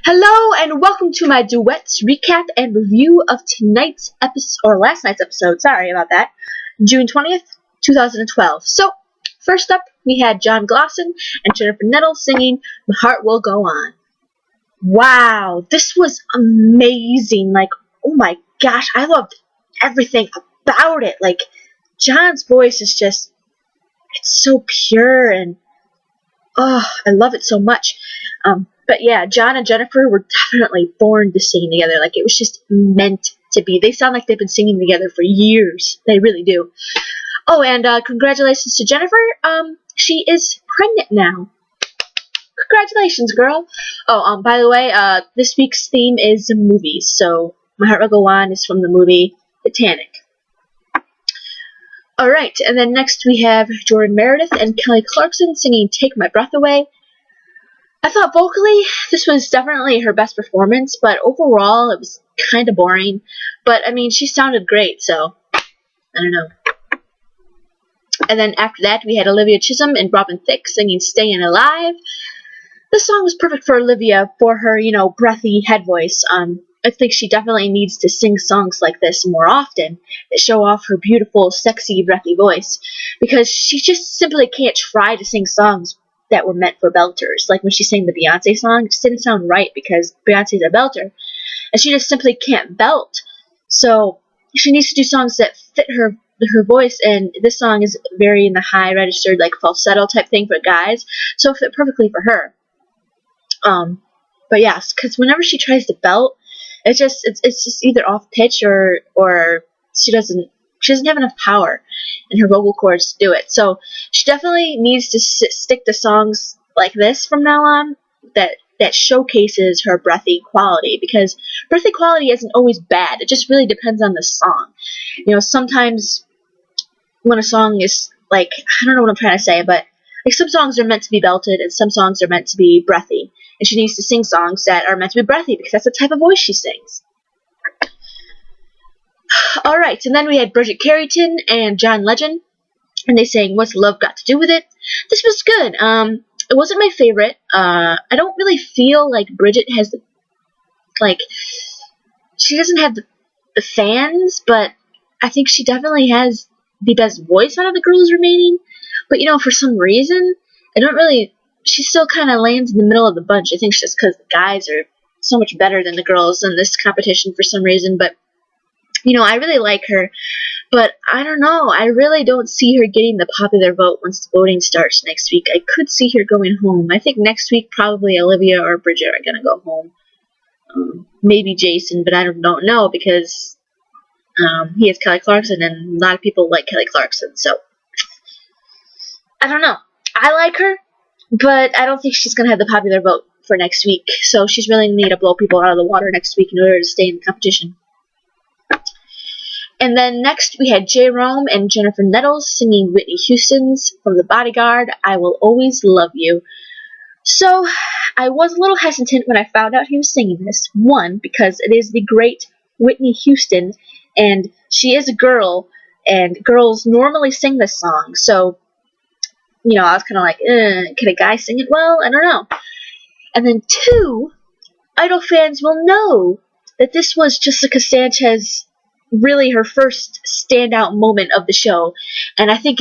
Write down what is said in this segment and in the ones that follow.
Hello and welcome to my Duets recap and review of tonight's episode, or last night's episode, sorry about that, June 20th, 2012. So, first up, we had John Glosson and Jennifer Nettles singing My Heart Will Go On. Wow, this was amazing. Like, oh my gosh, I loved everything about it. Like, John's voice is just, it's so pure and, oh, I love it so much. But yeah, John and Jennifer were definitely born to sing together. Like, it was just meant to be. They sound like they've been singing together for years. They really do. Oh, and congratulations to Jennifer. She is pregnant now. Congratulations, girl. Oh, by the way, this week's theme is movies. So, My Heart Will Go On is from the movie Titanic. Alright, and then next we have Jordan Meredith and Kelly Clarkson singing Take My Breath Away. I thought vocally this was definitely her best performance, but overall it was kind of boring. But, I mean, she sounded great, so I don't know. And then after that we had Olivia Chisholm and Thicke singing Stayin' Alive. This song was perfect for Olivia for her, breathy head voice. I think she definitely needs to sing songs like this more often that show off her beautiful, sexy, breathy voice, because she just simply can't try to sing songs that were meant for belters. Like when she sang the Beyonce song, it just didn't sound right because Beyonce's a belter, and she just simply can't belt. So she needs to do songs that fit her voice, and this song is very in the high registered, like falsetto type thing for guys, so it fit perfectly for her. But yes, because whenever she tries to belt, it's just either off pitch or she doesn't have enough power in her vocal cords to do it. So she definitely needs to stick to songs like this from now on that showcases her breathy quality, because breathy quality isn't always bad. It just really depends on the song. Sometimes when a song is like, I don't know what I'm trying to say, but like some songs are meant to be belted and some songs are meant to be breathy. And she needs to sing songs that are meant to be breathy because that's the type of voice she sings. Alright, and then we had Bridget Carrington and John Legend, and they sang What's Love Got to Do With It. This was good. It wasn't my favorite. I don't really feel like Bridget has, she doesn't have the fans, but I think she definitely has the best voice out of the girls remaining. But, for some reason, she still kind of lands in the middle of the bunch. I think it's just because the guys are so much better than the girls in this competition for some reason. But, I really like her. But I don't know. I really don't see her getting the popular vote once the voting starts next week. I could see her going home. I think next week probably Olivia or Bridget are going to go home. Maybe Jason, but I don't know because he has Kelly Clarkson, and a lot of people like Kelly Clarkson. So, I don't know. I like her, but I don't think she's going to have the popular vote for next week. So she's really going to need to blow people out of the water next week in order to stay in the competition. And then next we had Jerome and Jennifer Nettles singing Whitney Houston's from The Bodyguard, I Will Always Love You. So I was a little hesitant when I found out he was singing this. One, because it is the great Whitney Houston, and she is a girl, and girls normally sing this song. So, I was kind of like, can a guy sing it well? I don't know. And then two, Idol fans will know that this was Jessica Sanchez, really her first standout moment of the show. And I think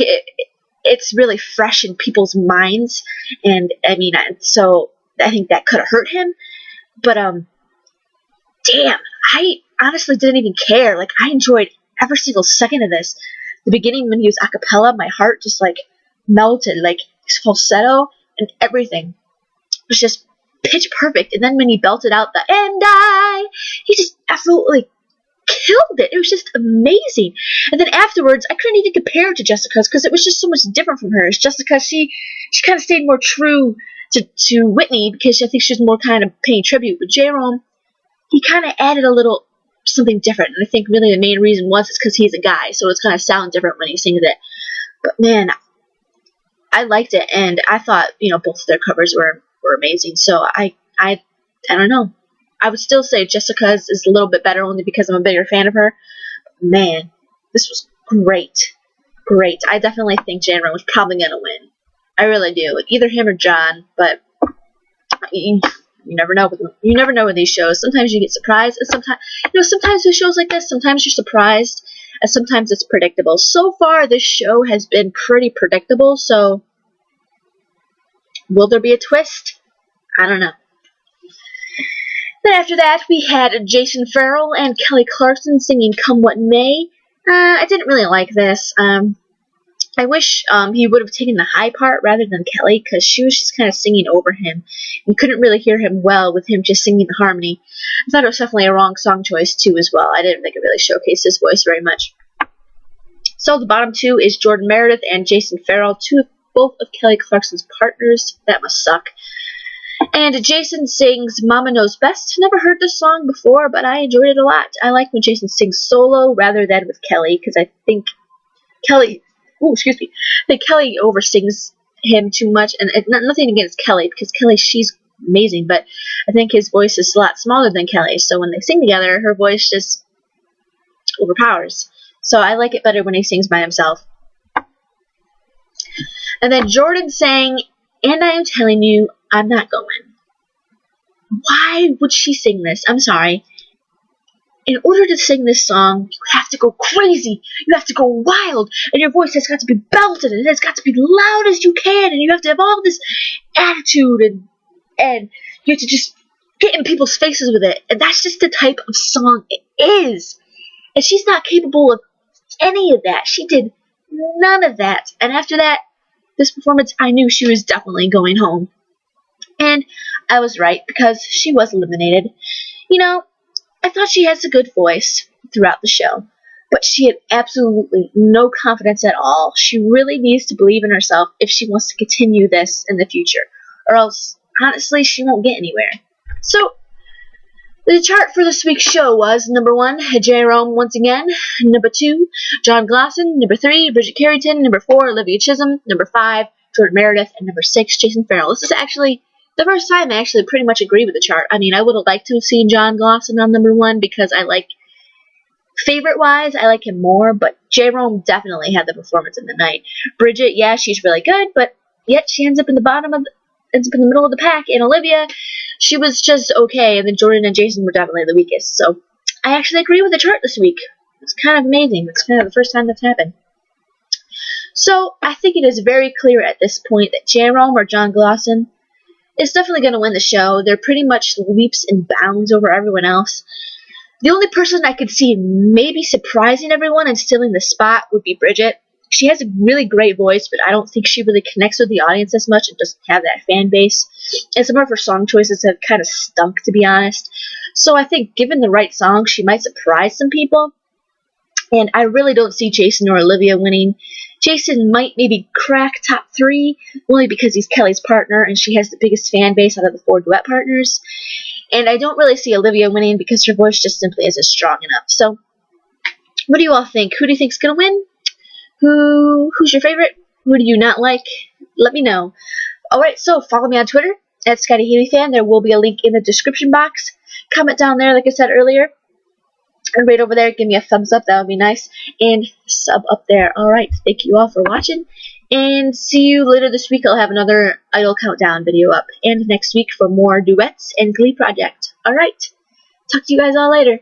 it's really fresh in people's minds. And, so I think that could have hurt him. But, damn, I honestly didn't even care. Like, I enjoyed every single second of this. The beginning when he was a cappella, my heart just, melted, his falsetto and everything was just pitch perfect. And then when he belted out the he just absolutely killed it. It was just amazing. And then afterwards, I couldn't even compare it to Jessica's because it was just so much different from hers. Jessica, she kind of stayed more true to Whitney because I think she was more kind of paying tribute. But Jerome, he kind of added a little something different. And I think really the main reason was it's because he's a guy, so it's going to sound different when he sings it. But man, I liked it, and I thought, both of their covers were amazing. So I don't know. I would still say Jessica's is a little bit better only because I'm a bigger fan of her. Man, this was great. Great. I definitely think Jerome was probably going to win. I really do. Either him or John, but You never know. You never know with these shows. Sometimes you get surprised, and sometimes with shows like this, sometimes you're surprised, and sometimes it's predictable. So far, this show has been pretty predictable. So, will there be a twist? I don't know. Then after that, we had Jason Farol and Kelly Clarkson singing "Come What May." I didn't really like this. I wish he would have taken the high part rather than Kelly, because she was just kind of singing over him. You couldn't really hear him well with him just singing the harmony. I thought it was definitely a wrong song choice, too, as well. I didn't think it really showcased his voice very much. So the bottom two is Jordan Meredith and Jason Farol, both of Kelly Clarkson's partners. That must suck. And Jason sings Mama Knows Best. Never heard this song before, but I enjoyed it a lot. I like when Jason sings solo rather than with Kelly, because I think Kelly oversings him too much, and nothing against Kelly, because Kelly, she's amazing, but I think his voice is a lot smaller than Kelly's, so when they sing together, her voice just overpowers. So I like it better when he sings by himself. And then Jordan sang, "And I Am Telling You, I'm Not Going." Why would she sing this? I'm sorry. In order to sing this song, you have to go crazy. You have to go wild. And your voice has got to be belted. And it has got to be loud as you can. And you have to have all this attitude. And you have to just get in people's faces with it. And that's just the type of song it is. And she's not capable of any of that. She did none of that. And after that, this performance, I knew she was definitely going home. And I was right, because she was eliminated. You know, I thought she has a good voice throughout the show, but she had absolutely no confidence at all. She really needs to believe in herself if she wants to continue this in the future, or else, honestly, she won't get anywhere. So, the chart for this week's show was number 1, Jerome once again, number 2, John Glosson, number 3, Bridget Carrington, number 4, Olivia Chisholm, number 5, Jordan Meredith, and number 6, Jason Farol. This is actually the first time I actually pretty much agree with the chart. I mean, I would have liked to have seen John Glosson on number 1, because I like, favorite-wise, I like him more, but Jerome definitely had the performance of the night. Bridget, yeah, she's really good, but yet she ends up in the middle of the pack, and Olivia, she was just okay, and then Jordan and Jason were definitely the weakest. So I actually agree with the chart this week. It's kind of amazing. It's kind of the first time that's happened. So I think it is very clear at this point that Jerome or John Glosson is definitely going to win the show. They're pretty much leaps and bounds over everyone else. The only person I could see maybe surprising everyone and stealing the spot would be Bridget. She has a really great voice, but I don't think she really connects with the audience as much and doesn't have that fan base. And some of her song choices have kind of stunk, to be honest. So I think given the right song, she might surprise some people. And I really don't see Jason or Olivia winning. Jason might maybe crack top 3, only because he's Kelly's partner and she has the biggest fan base out of the 4 duet partners. And I don't really see Olivia winning because her voice just simply isn't strong enough. So, what do you all think? Who do you think's going to win? Who's your favorite? Who do you not like? Let me know. Alright, so follow me on Twitter at ScottyHaleyFan. There will be a link in the description box. Comment down there, like I said earlier. And right over there, give me a thumbs up. That would be nice. And sub up there. Alright, thank you all for watching. And see you later this week. I'll have another Idol Countdown video up. And next week for more Duets and Glee Project. Alright, talk to you guys all later.